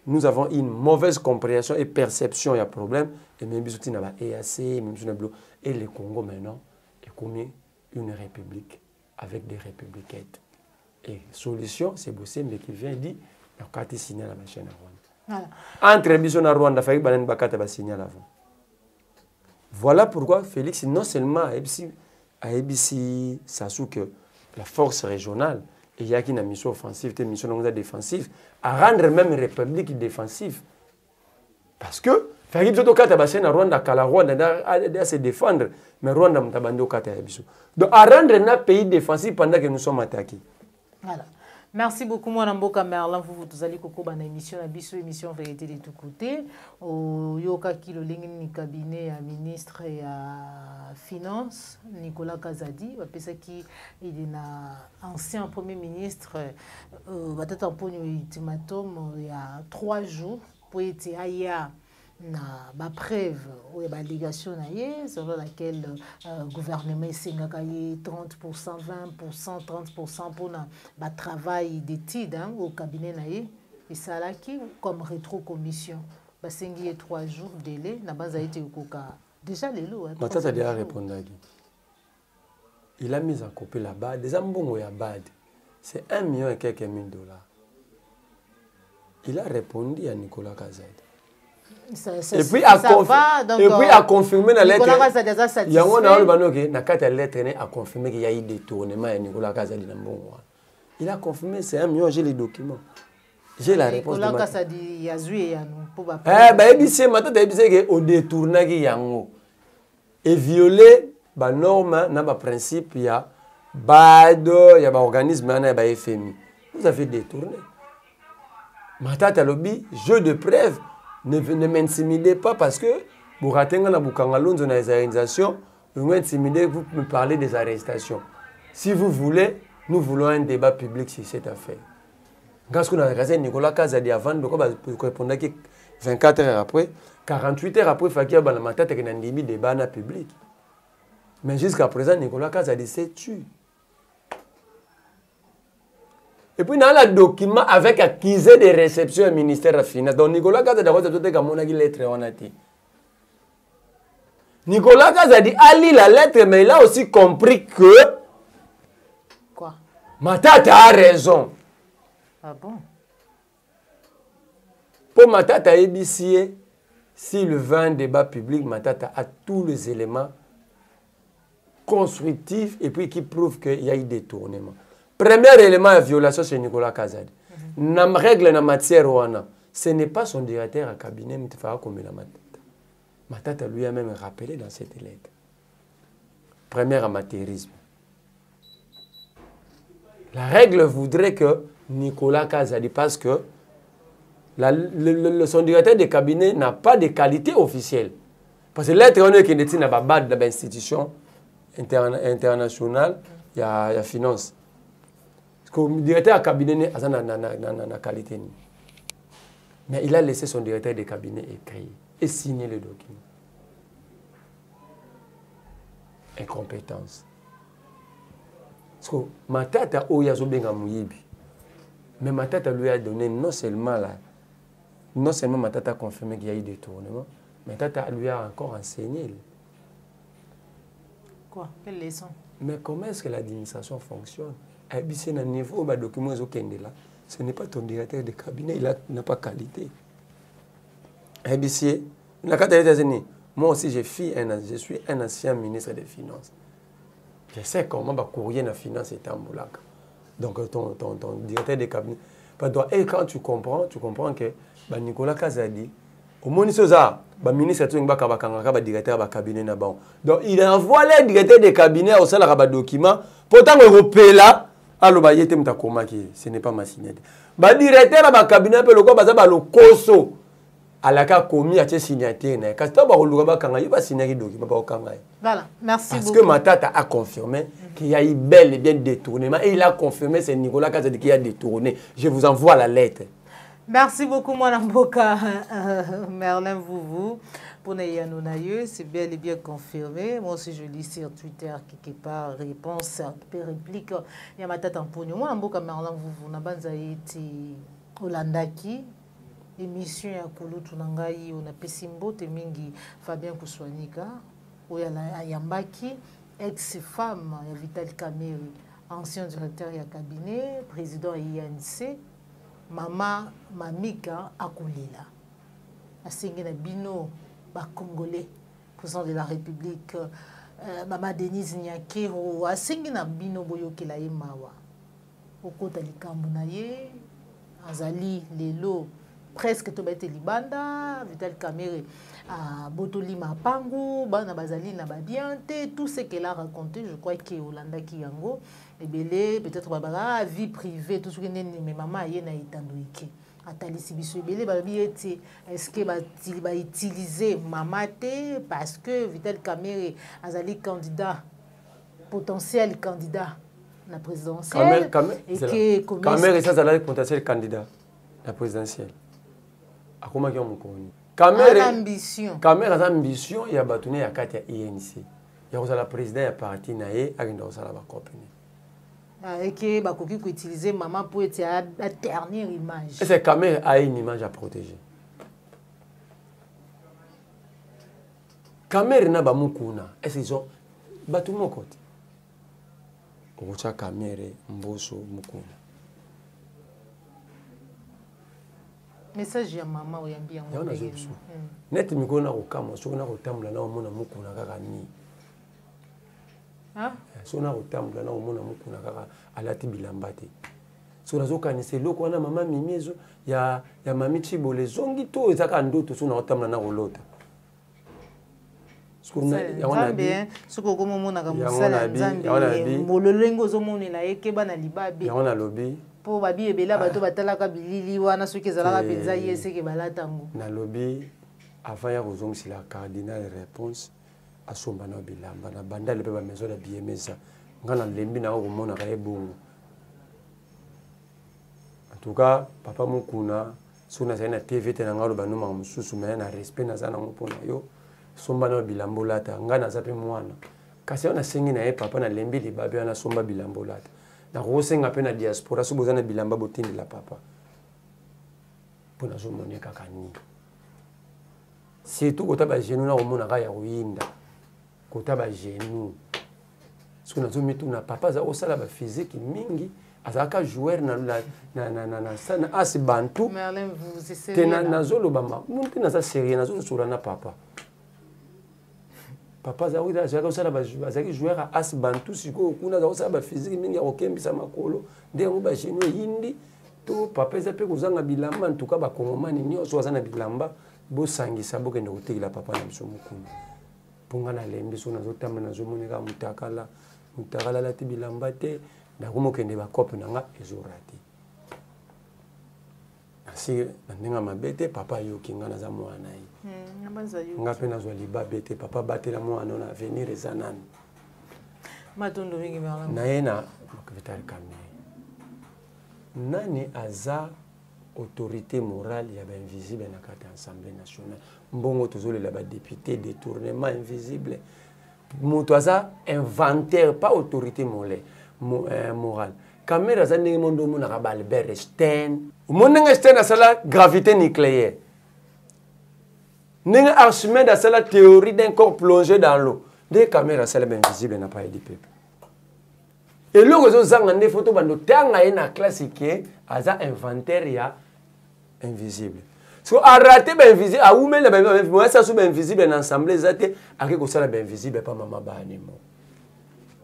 Nous avons une mauvaise compréhension et perception, il y a un problème. Et même si on a EAC, même si on a et le Congo maintenant est comme une république avec des républicains. Et solution, c'est Bossé mais qui vient dire il y a signé la machine à Rwanda. Entre Bison et Rwanda, il faut que vous signé avant. Voilà pourquoi Félix, non seulement à ABC, Sassou que la force régionale, et il y a une mission offensive, une mission défensive, à rendre même la République défensive. Parce que, il faut que Rwanda doit se défendre, mais Rwanda doit se défendre. Donc, à rendre un pays défensif pendant que nous sommes attaqués. Voilà. Merci beaucoup, Mwana Mboka Merlin. Vous allez coco dans l'émission, émission Vérité de tous côtés. Au Yoka Kilo Lingin cabinet à ministre et à Finances, Nicolas Kazadi, qui est un ancien premier ministre, peut-être un peu ultimatum il y a 3 jours pour être ailleurs. Na preuve ou l'allégation selon laquelle le gouvernement est 30%, 20%, 30% pour le travail d'études au cabinet et ça là qui comme rétro-commission. Il y a 3 jours de délai, déjà les lots. Matata a déjà répondu. Il a mis en copie la BAD. Des ambongo ya BAD. C'est 1 million et quelques mille dollars. Il a répondu à Nicolas Kazadi. Et puis à confirmer la lettre. Il y a une lettre à confirmer qu'il y a eu détournement à Nicolas Kazadi. Il a confirmé, c'est 1 million, j'ai les documents. J'ai la réponse. Nicolas Kazadi, il y a joué au détournement et violer les normes, les principes, il y a BAD, il y a l'organisme, il y a FMI. Vous avez détourné. Matata lobby, jeu de preuve. Ne m'intimidez pas parce que vous ratez dans les organisations, vous m'intimidez, vous me parlez des arrestations. Si vous voulez, nous voulons un débat public sur cette affaire. Quand on a regardé Nicolas Kazadi avant, donc on répondait que 24 heures après, 48 heures après, il fallait qu'il y ait un débat public. Mais jusqu'à présent, Nicolas Kazadi s'est tué. Et puis, dans le document avec accusé de réception au ministère de la Finance, donc Nicolas Kazadi a dit lettre. Nicolas Kazadi a lu la lettre, mais il a aussi compris que. Quoi? Matata a raison. Ah bon? Pour Matata ABC, s'il veut un débat public, Matata a tous les éléments constructifs et puis qui prouvent qu'il y a eu détournement. Premier élément de violation, c'est Nicolas Kazadi. La règle en matière, ce n'est pas son directeur à cabinet, mais il faut comme la Matata. Matata lui a même rappelé dans cette lettre. Premier amateurisme. La règle voudrait que Nicolas Kazadi, parce que son directeur de cabinet n'a pas de qualité officielle. Parce que l'être honnête qui détient la base de l'institution internationale, il y a finance. Le directeur de cabinet n'a pas de qualité. Mais il a laissé son directeur de cabinet écrire et signer le document. Incompétence. Parce que Matata Oyazobenga Mouyibi. Mais Matata lui a donné non seulement Matata a confirmé qu'il y a eu des détournements, mais Matata lui a encore enseigné. Quoi? Quelle leçon? Mais comment est-ce que l'administration fonctionne? C'est un niveau où les documents sont là. Ce n'est pas ton directeur de cabinet, il n'a pas qualité. Moi aussi, je suis un ancien ministre des Finances. Je sais comment le courrier de la finance est en Moulak. Donc, ton directeur de cabinet. Et quand tu comprends que Nicolas Kazadi, au ministre le ministre est directeur de cabinet. Donc, il envoie les directeurs de cabinet au salaire de documents. Pourtant, européen là, ce n'est pas ma signature. Le directeur de cabinet, le coso. Voilà, merci parce que Matata a confirmé qu'il y a eu bel et bien détournement. Et il a confirmé, c'est Nicolas Kazadi qui a détourné. Je vous envoie la lettre. Merci beaucoup, Mwana Mboka Merlin Vouvou. Pour Nayanonaye, c'est bel et bien confirmé. Moi aussi, je lis sur Twitter quelque part, réponse, réplique. Il y a ma tête en pognon. Moi, en beau caméra, vous n'avez été Holandaki. Émission ya Kulutu Nangai, on a Pessimbo, Temingi, Fabien Kouswanika, où il y a Yambaki, ex-femme, il y a Vital Kameri, ancien directeur du cabinet, président INC, Mama Mamika Akulila. Asengi na bino ba Congolais, président de la République, Mama Denise Nyakero, asengi na bino boyokela ye mawa. Okota likambo na ye, azali lelo presque tout bête libanda, Vital Kamere à Botoli Mapango, Bana Bazali na Babiante, tout ce qu'elle a raconté, je crois que Olanda Kiyango, et belé, peut-être Babara, vie privée, tout ce que mes mamans y na itandoike. Atali Sibiso belé, babi était, est-ce que va utiliser mamate parce que Vital Kamere azali candidat, potentiel candidat la présidentielle. Kamere ça zala potentiel candidat la présidentielle. Akoma kia mukoni. Kamera za ambition ya batune ya kati ya INC. Ya kozala président ya parti na ye akenda kozala ba copine. Et que bakoki ko utiliser maman pour être la dernière image. Et c'est Kamera a une image à protéger. Kamera na ba mukuna. Est-ce qu'ils ont batu mokoti. Ocha Kamera mboso mukuna. Message ya maman oyambi yango ndenge. Net mikona okama so na kotamula na omona mukuna kaka ni. Ah? So na kotamula na omona mukuna kaka alati bilamba te. So nazo kanise loko wana mama mimiezo ya mami Chibole zongi to ezaka ndoto so na kotamula na kolota. Skuna ya wana bi soko komo mona ka musala nzambe mololengo zo monela ekeba na libabe. Ya wana lobi po babi ebela bato batalaka bilili wana soki ezalaka penza yese ke balatango na lobby avant ya kozongisa cardinal réponse asomba na bilamba na banda le pe ba maison de biemesa ngana lembi na ko mona ka ebongo en tout cas papa mukuna sona sa na TV te na ngalo ba noma mususu mais na respect na zana ngopona yo somba na bilambo lata ngana za pe mwana kasi ona sengi na ye papa na lembi libabe na somba bilambo lata na rosenga pe na diaspora so bozana bilamba botindi la papa pona zo moni kaka ni c'est tout kota ba genou na omona ka ya ruinda kota ba genou so na zo mitu na papa za osala ba physique mingi azaka joueur na sana as bantu Merlin vous essayez tena na zolo bama muntu na sa série na zo sura na papa papa za wida za ko sala ba azaki joueur a as bantu siko kuna za ko sala ba physique mingi ya kokembisa makolo nde ngo ba genou yindi to papa za pe kozanga bilamba en tout cas ba kongomani nyoso azana bilamba bo sangisa bo kende kotekila papa na biso mukuna ponga na lembi so na zo tamba na zo monika mutakala la ti bilamba te na komo kende ba kope nanga ezorati asi ndinga mabete papa yoki ngana za mwana yi nga pe nazwa libabe te papa batela mwana na avenir ezanani matondo mingi mwana na ye na Vital Kamere nani aza autorité morale ya ba invisible na kati assemblée nationale mbongo tozolela ba député détournement invisible moto aza inventaire pas autorité morale Kamere aza ndenge mondo mona ka ba Albert Einstein monenga Einstein asala gravité nucléaire Nenga Archimède a la théorie d'un corps plongé dans l'eau. Des caméras, c'est invisible, n'a pas été peuple. Et là, vous avez des photos, vous avez une classique, aza inventaire, il y a invisible. Si vous arrêtez l'invisible, à où même l'invisible, ça sous invisible, en assemblée, ça te, à qui ça l'invisible, pas maman banimo.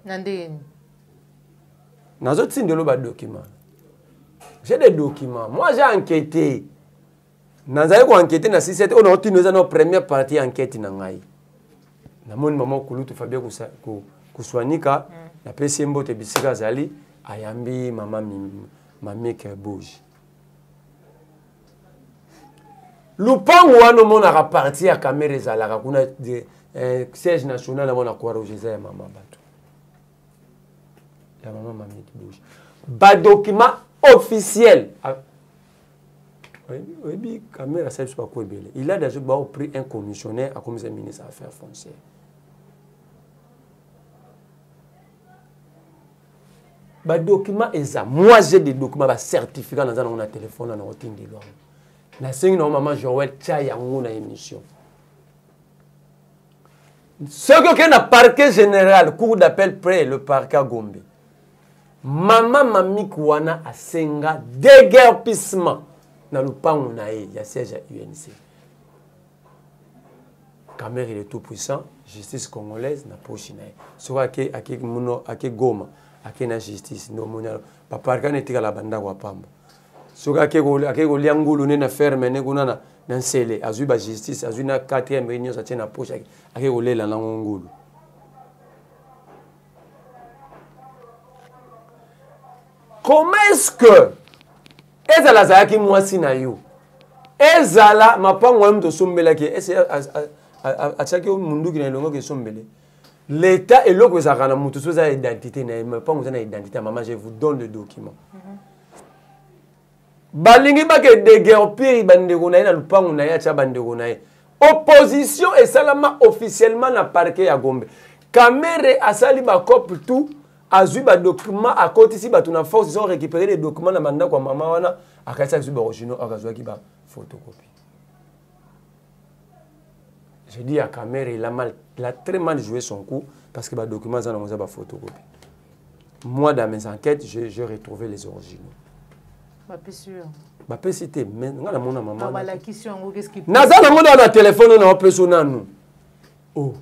Nandine. Dans autres signes de l'eau, documents. J'ai des documents. Moi, j'ai enquêté. Nanzaye ko enquêter na 67 on a obtenu na première partie enquête na ngai na moni maman Kulutu Fabien kuswanika na pesi mbote bisika zali ayambi mama mamike bouge lupangu wana mona ka partie ya Kamere ezalaka kuna siège national mona kwa roger ya mama bato ya mama mamike bouge ba document officiel Oui, caméra, ça, pas quoi belé. Il a déjà pris un commissionnaire à comme ministre des Affaires foncières. Bah document ça. Moi j'ai des documents bah certificats dans mon téléphone dans routine de loi. Na singi normalement Joël Tchaya ngona émission. Ce que na parquet général cour d'appel près le parquet Gombe. Maman Mami Kouana a senga déguerpissement na lupango na ye ya siège à UNC. Cameroun il est tout puissant, justice congolaise na poche na ye. Soit ake muno ake Goma. Akena justice no monya papa kana tika la banda kwa pamba soka akego liangulu na ferme ne kunana na nsele azui ba justice azui na 4e réunion ça tient na poche akego lela na ngulu. Comment est-ce que ezala zaki mwasi na yo ezala mapango mto sombela ki ese achaki mundu ki na longo ki sombele. L'État est là que ça a une identité, mais pas une identité. Maman, je vous donne le document. Balingi ba ke déguerpir bandeko na na lupango na ya cha bandeko na. Opposition et salama officiellement na parquet ya Gombe. Kamere asali ba cop tout azui ba document à côté si ba tuna force ils ont récupéré les documents na manda kwa mama wana akaisa su ba original akazwa ki ba photocopie. Je dis à Kamere, il a très mal joué son coup parce que les documents sont dans ma photocopie. Moi, dans mes enquêtes, j'ai retrouvé les originaux. Pas sûr. Pas cité, mais on a mon maman. La question, qu'est-ce qui. Naza na mon dans téléphone on a personne nous. Oh.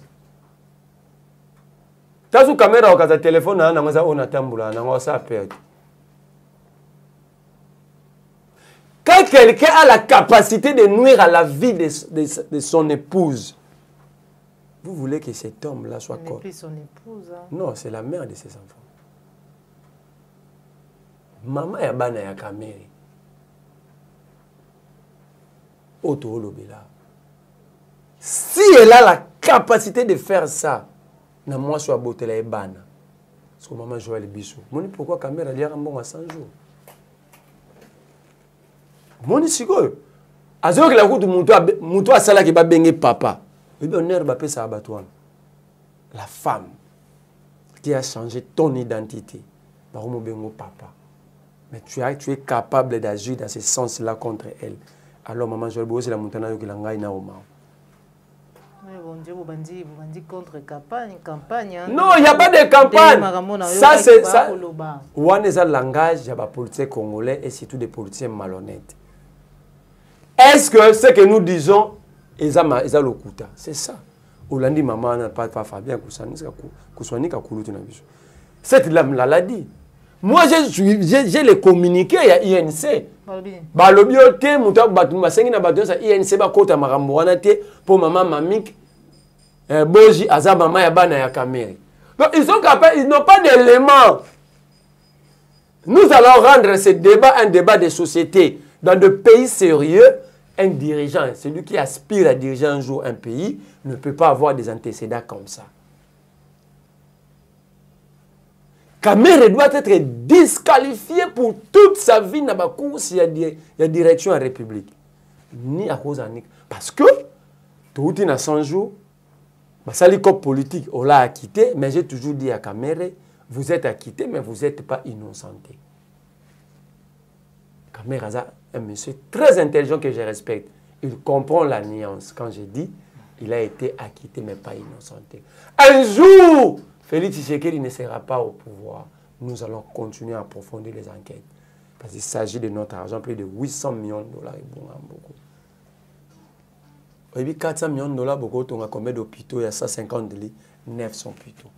Tasu caméra au cas téléphone na ngaza on a tambula na ngosa perdre. Quand quelqu'un a la capacité de nuire à la vie de son épouse, vous voulez que cet homme-là soit quoi? Ce n'est plus son épouse. Hein. Non, c'est la mère de ses enfants. Maman ya bana ya Kamere. Oto Olobela. Si elle a la capacité de faire ça, na moi soit botela e bana. Parce que maman Joël Bissou. Moni pourquoi Kamere a dit à 100 jours. Moni sikoyo azoki la kutu mutu asala ki ba benge papa bébé honneur ba pesa abatwana la femme qui a changé ton identité ba mo bengo papa mais tu es capable d'agir dans ce sens là contre elle alors maman Joël Bosi la montana yo ki la ngai na oma. Bon Dieu, vous bandit contre campagne. Hein? Non, il n'y a pas de campagne. Ça, c'est ça. Ouane est un langage des politiciens congolais et surtout des politiciens malhonnêtes. Est-ce que ce que nous disons, ils ont le coup? C'est ça. Olandi maman n'a pas Fabien Koussani Kakouloutou. Cette lame l'a dit. Moi, j'ai les communiqués à INC. Balobiote, Mouta Batuma Sengina Badosa, INC Bakota Maramouanate, pour maman Mamik, Boji, Azabama Yabana Yakamere. Donc, ils sont capables, ils n'ont pas d'éléments. Nous allons rendre ce débat un débat de société. Dans de pays sérieux, un dirigeant, celui qui aspire à diriger un jour un pays, ne peut pas avoir des antécédents comme ça. Kamere doit être disqualifié pour toute sa vie dans la course et la direction à la République. Ni à cause de parce que, tout le temps 100 jours, ça les corps politiques, on l'a acquitté, mais j'ai toujours dit à Kamere, vous êtes acquitté, mais vous n'êtes pas innocenté. Kamere Aza, un monsieur très intelligent que je respecte. Il comprend la nuance. Quand je dis, il a été acquitté, mais pas innocenté. Un jour, Félix Tshisekedi ne sera pas au pouvoir. Nous allons continuer à approfondir les enquêtes. Parce qu'il s'agit de notre argent, plus de 800 millions de dollars. Beaucoup. 400 millions de dollars, beaucoup, on a combien d'hôpitaux? Il y a 150 lits, 900 hôpitaux.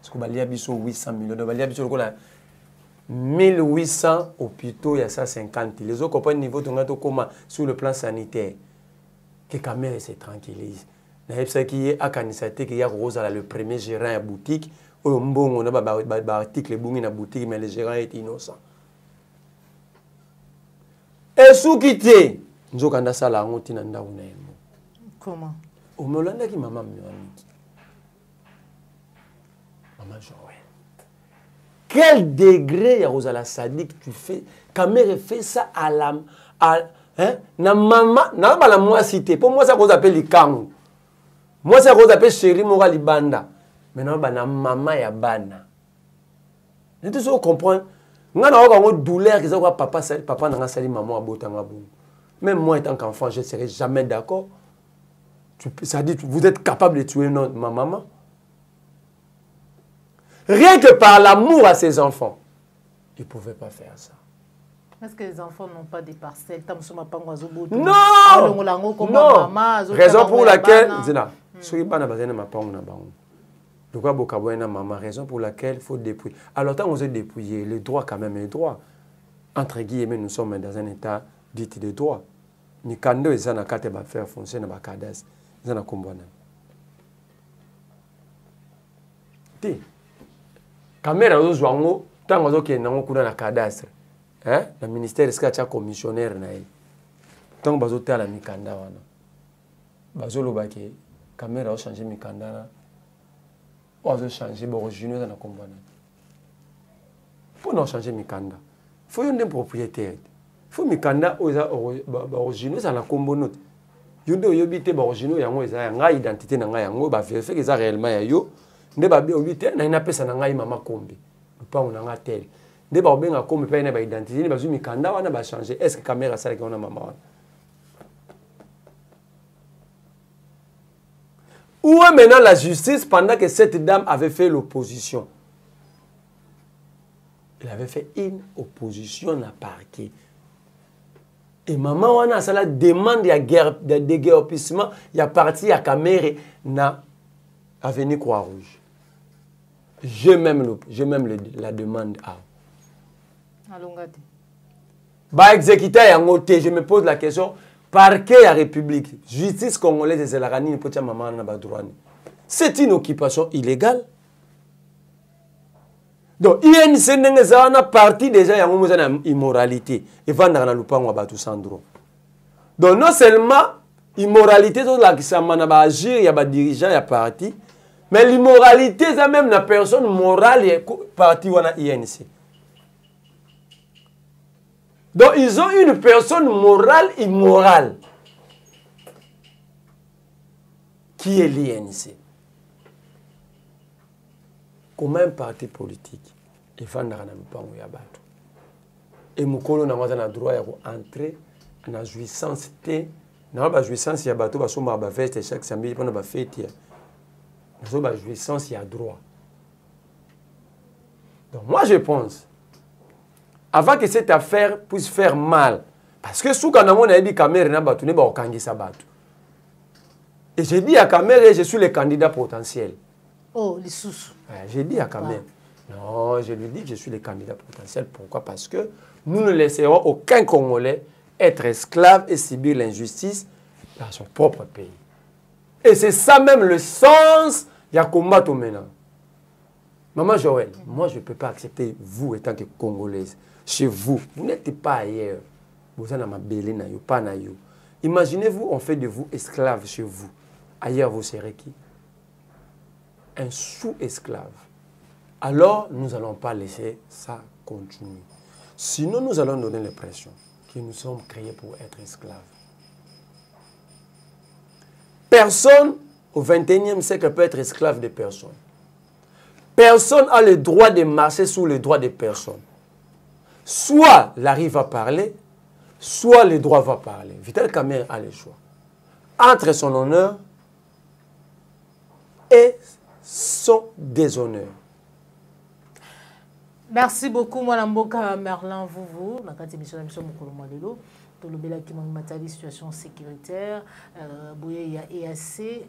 Parce qu'il y a 800 millions de dollars. 1800 hôpitaux, il y a 150. Les autres comprennent niveau sur le plan sanitaire. Que Kamere se tranquillise. Il y a le premier gérant à la boutique. On a des articles dans la boutique, mais le gérant est innocent. Et sous quitter, nous avons dit comment? Au Molanda qui maman Joël. Quel degré, Rosala Sadik, tu fais? Kamere fait ça hein na mama na bala moi cité pour moi ça qu'on appelle likangu moi ça qu'on appelle chéri mora libanda maintenant ba na mama ya bana ne tu so comprendre ngana wa ko douleur que ça quoi papa na sali maman abotanga bongo même moi étant qu'enfant je serais jamais d'accord ça dit vous êtes capable de tuer ma maman rien que par l'amour à ses enfants ils ne pouvaient pas faire ça. Est-ce que les enfants n'ont pas des parcelles? Non! Non! Raison pour laquelle... Raison pour laquelle il faut dépouiller. Alors, tant qu'on se dépouiller, le droit quand même est droit. Entre guillemets, nous sommes dans un état dit de droit. Ni kando ezana kate ba faire foncer na ba kadas. Ezana kombwana. Ti. Caméra zo zwango tango zo ke nango kuna na cadastre. Hein? Le ministère est un commissionnaire na ye. Tango bazo tala mikanda wana. Bazo lobake caméra o changer mikanda na. O zo changer bo original na kombwana. Pour non changer mikanda. Faut un propriétaire. Faut mikanda oza original ça na kombono. Yonde oyobite ba original yango eza nga identité na nga yango ba vérifier que ça réellement ya yo. Nde ba obite na ina pesa na ngai mama kombi. Pa on nga tel. Nde ba obenga kombi pa ina ba identité ni ba zu mikanda wana ba changer. Est-ce que caméra ça que on a maman wana? Où est maintenant la justice pendant que cette dame avait fait l'opposition? Elle avait fait une opposition à parquet. Et maman wana ça la demande ya guerre de déguerpissement, il y a parti à caméra na avenue Croix-Rouge. J'ai même la demande à. Allongate. Bah exécuter yango te, je me pose la question parquet à République, justice congolaise c'est la ranine pour maman na ba droit. C'est une occupation illégale. Donc, INC n'est pas partie déjà de l'immoralité. Et vendre dans le pan ou tout sans droit. Donc, non seulement l'immoralité, il agir, il y a des dirigeants, il y a parti, mais l'immoralité, c'est même la personne morale est partie ou INC. Donc, ils ont une personne morale immorale qui est l'INC. Comme un parti politique, il faut entrer dans le bateau. Et Mukolo n'a pas le droit d'entrer dans la jouissance. Dans la jouissance, il y a bateau, parce que veste chaque samedi, pendant la fête, dans la jouissance, il y a droit. Donc moi, je pense, avant que cette affaire puisse faire mal, parce que sous quand on a dit Kamere n'a pas tourné, on a sa bateau. Et j'ai dit à Kamere, je suis le candidat potentiel. Oh, les sous. J'ai dit à Kamere. Non, je lui dis que je suis le candidat potentiel. Pourquoi? Parce que nous ne laisserons aucun Congolais être esclave et subir l'injustice dans son propre pays. Et c'est ça même le sens de combat au maintenant. Maman Joël, moi je ne peux pas accepter vous étant que Congolaise. Chez vous, vous n'êtes pas ailleurs. Vous êtes ma belle, pas na yo. Imaginez-vous, on fait de vous esclaves chez vous. Ailleurs, vous serez qui? Un sous-esclave. Alors, nous n'allons pas laisser ça continuer. Sinon, nous allons donner l'impression que nous sommes créés pour être esclaves. Personne au XXIe siècle peut être esclave de personne. Personne n'a le droit de marcher sous le droit de personne. Soit l'arrivée va parler, soit le droit va parler. Vital Kamerhe a le choix. Entre son honneur et son déshonneur. Merci beaucoup, Mme Mboka Merlin Vouvou. Dans la émission de Mokolo Mwalelo, tout le bel qui m'a dit situation sécuritaire, il y a EAC,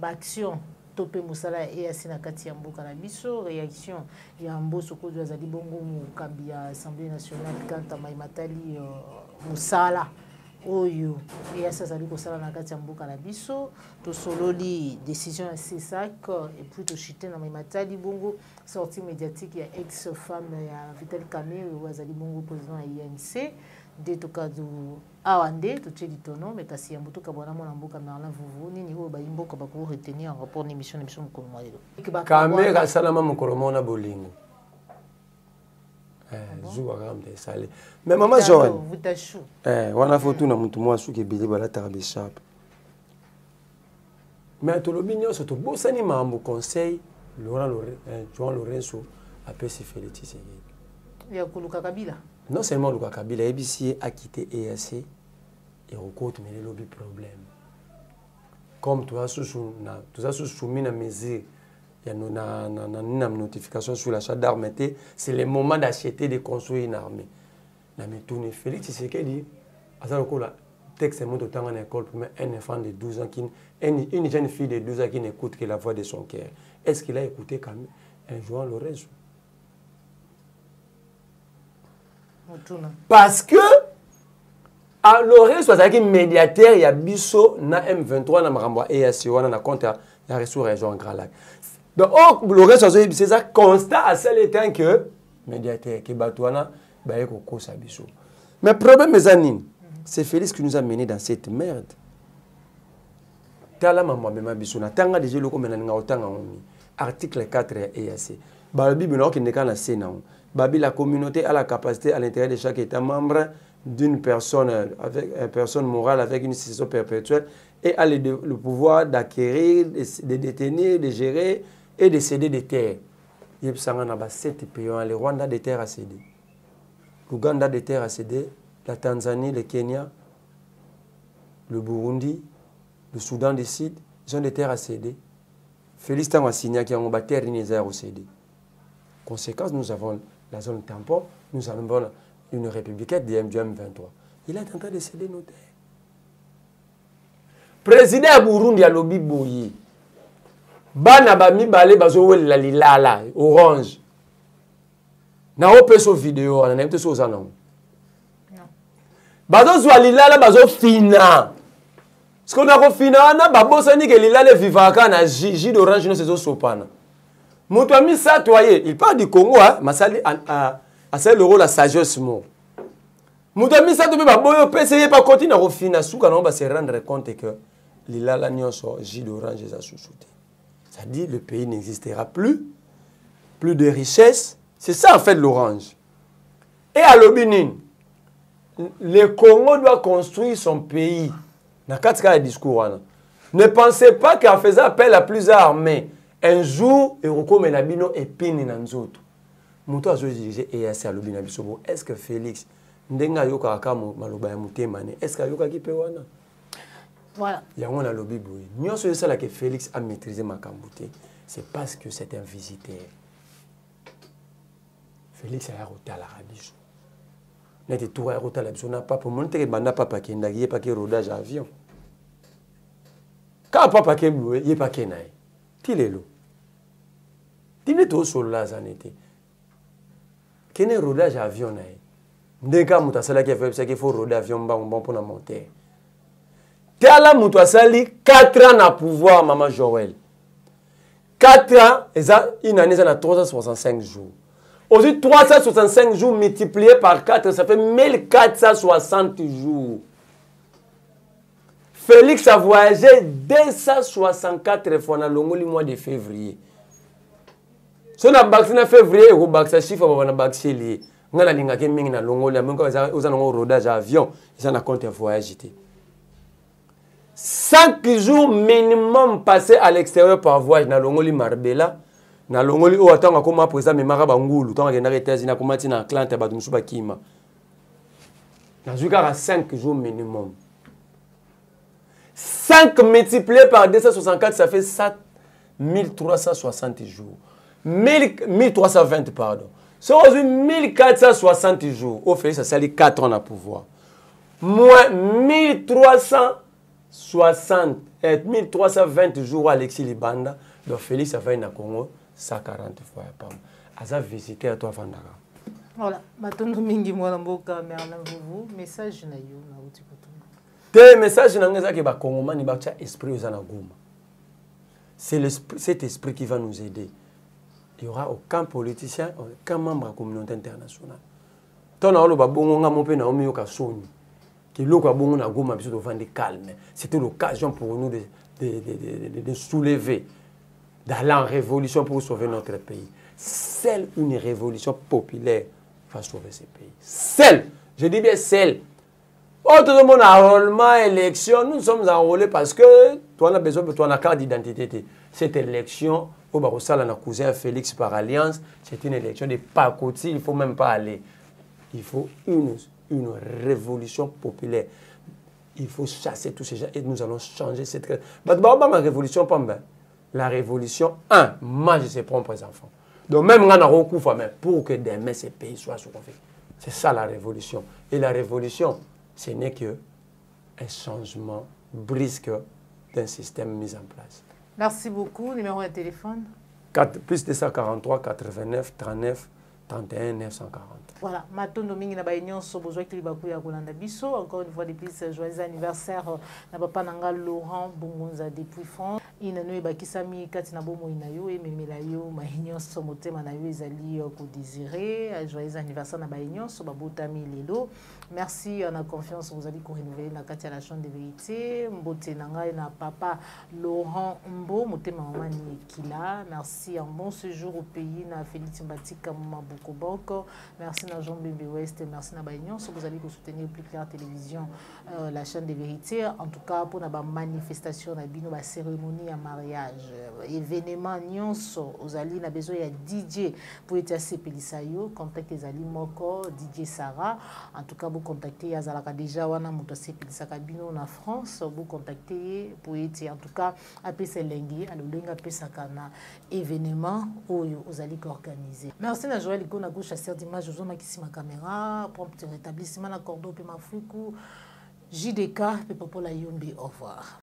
action, topé Moussala EAC na kati ya Mboka na biso, réaction ya Mboso ko de Zali Bongo Mukambi ya Assemblée nationale quand Matali Moussala. Oyo et ça ça dit que ça na kati ya Mboka na biso to sololi décision à CESAC et puis to chiter na Matali Bongo sortie médiatique ya ex-femme ya Vital Kamerhe ou Azali Bongo président ya INC de to kadu awande to tchedi tono mais kasi ya mboto ka bona mona Mboka Merlin Vouvou nini o ba Mboka ba ko retenir en rapport d'émission Mokolo Mwalelo Kamerhe salama Mokolo Mona bolingo Zou agam de salé. Mais maman Joanne. Vous tachou. Wana photo na mutu moi souki bili bala tarabe sharp. Mais to lobi nyonso to bosani mambo conseil Joan Lorenzo appelle ses Félix. Il y a Kuluka Kabila. Non seulement Luka Kabila ABC a quitté EAC et recoute mais le lobby problème. Comme tu as soumis la mesure, il y a une notification sur l'achat d'armes, c'est le moment d'acheter de construire une armée. Na me tourne Félix Tshisekedi asa lokola texte monte autant en école pour un enfant de 12 ans une jeune fille de 12 ans qui n'écoute que la voix de son cœur. Est-ce qu'il a écouté quand même un Joan Lorenzo? Parce que à Lorenzo azaki médiateur ya biso na M23 na makambo EAC wana na compte ya ressources région Grand Lac. Donc Lorenzo c'est ça constat à celle étant que médiateur qui batouana baye ko kosa biso. Mais problème mes amis, c'est Félix qui nous a menés dans cette merde. Tala maman mema biso na tanga déjà loko menanga otanga ngomi. Article 4 ya EAC. Ba Bible no ki ndeka na sena. Babi, la communauté a la capacité à l'intérieur de chaque État membre d'une personne, avec une personne morale avec une situation perpétuelle et a le pouvoir d'acquérir, de détenir, de gérer et de céder des terres. Il y a 7 pays. Le Rwanda des terres à céder. L'Ouganda des terres à céder. La Tanzanie, le Kenya, le Burundi, le Soudan du Sud, ils ont des terres à céder. Félix Tango a signé qu'il y a une terre à céder. Conséquence, nous avons la zone tampon, nous avons une république du M23. Il est en train de céder nos terres. Président Burundi a lobby boyi. Bana bami balé bazo la lilala orange. Na opeso vidéo na nemte so zanon. Bazo zwa lilala bazo fina. Ce qu'on a ko fina na babosani ke lilala vivaka na jus d'orange no sezo sopana. Moutouami Satoye, il parle du Congo, hein, Massali a le rôle la sagesse mot. Moutouami Satoye, il peut essayer de continuer à refinir, on va se rendre compte que l'Ila Nyonso, J d'orange, les a sous-soutés. C'est-à-dire le pays n'existera plus de richesse. C'est ça en fait l'orange. Et à l'Obinin, le Congo doit construire son pays. Dans 4 cas de discours, ne pensez pas qu'en faisant appel à plusieurs armées, un jour, Eroko Menabino et Pini Nanzoto. Mouto a dirigé EAC à l'Obina Bisobo. Est-ce que Félix, Ndenga Yoka Akamo Maloba Moutemane, est-ce que Yoka Kipewana? Voilà. Il y a un lobby boui. Nous sommes ça que Félix a maîtrisé ma cambouté. C'est parce que c'est un visiteur. Félix a roté à l'Arabie. Il a été tout à roté à l'Arabie. N'a pas pour montrer que Banda Papa qui n'a pas qu'il rodage à avion. Quand Papa qui est bleu, il n'y a pas qu'il n'aille. Tilelo. Tine to sur la zanete. Quel rodage avion nae. Ndeka mutasala qui fait ça qu'il faut roder avion bon pour la monter. Tala mutasali 4 ans à pouvoir maman Joël. 4 ans et ça une année ça a 365 jours. Aujourd'hui 365 jours multipliés par 4 ça fait 1460 jours. Félix a voyagé 264 fois dans le mois de février. Si on a vacciné en février, on a vacciné chiffre, on a vacciné. On a vacciné na Longoli, on a un rodage avion, ils ont compte voyage. 5 jours minimum passés à l'extérieur par voyage na Longoli Marbella. Na Longoli, on attend comment présent mais Maraba Ngulu, tant qu'on a été na comment na Atlanta, ba Musuba Kima. Na jusqu'à 5 jours minimum. 5 multiplié par 264, ça fait 7360 jours. 1320, pardon. C'est aujourd'hui 1460 jours. Au fait, ça s'allie 4 ans à pouvoir. Moins 1320 jours Alexis Libanda. Donc Félix a fait un Congo 140 fois. Asa visité à toi, Fandara. Voilà. Maintenant, mingi moi mboka merna vous message na yo na utikoto. Des messages na ngeza ke ba Congo ni ba tcha esprit aux anagoma. C'est cet esprit qui va nous aider. Il n'y aura aucun politicien, aucun membre de la communauté internationale. C'était l'occasion pour nous de soulever, d'aller en révolution pour sauver notre pays. Seule une révolution populaire va sauver ce pays. Seul, je dis bien seul. Tout le monde a enrôlement, élection, nous sommes enrôlés parce que toi, on a besoin de toi, carte d'identité. Cette élection, au Barosala, on a cousin Félix par alliance, c'est une élection de pacotille, il ne faut même pas aller. Il faut une révolution populaire. Il faut chasser tous ces gens et nous allons changer cette révolution. La révolution, moi je sais prendre mes enfants. Donc même pour que demain ces pays soient sauvés. C'est ça la révolution. Et la révolution, ce n'est qu'un changement brusque d'un système mis en place. Merci beaucoup. Numéro de téléphone plus 243 89 39 31 940. Voilà, Matondo mingi na baignon so besoin qu'il baku ya kolanda biso. Encore une fois de plus joyeux anniversaire na papa nanga Laurent Bongonza depuis France. Ina no ebakisami kati na bomo ina yo ememela yo baignon so motema na yo ezali ko désirer. Joyeux anniversaire na baignon so babotami lelo. Merci, on a confiance, vous allez renouveler la carte à la chambre de vérité. Mbote nanga na papa Laurent Mbo, motema maman ni Kila. Merci, un bon séjour au pays na Félix Mbatika Maboko Boko. Merci na Jean Bébé Ouest, merci na Baignon. Si vous allez soutenir plus clair télévision, la chaîne de vérité. En tout cas, pour la manifestation, la bino, la cérémonie à mariage, événement nyonso, vous allez na besoin de DJ pour être assez pélissayo. Contactez les Ali Moko, DJ Sarah. En tout cas, vous contactez Azalaka déjà wana moto sepelisa kabino na France, vous contactez pour être en tout cas appeler Selengi à l'olenga pesaka na événement oyo vous allez organiser. Merci na Joël Iko na gauche chasseur d'image je ma kisima caméra prompt rétablissement na cordo pe mafuku JDK pe popola yombi au revoir.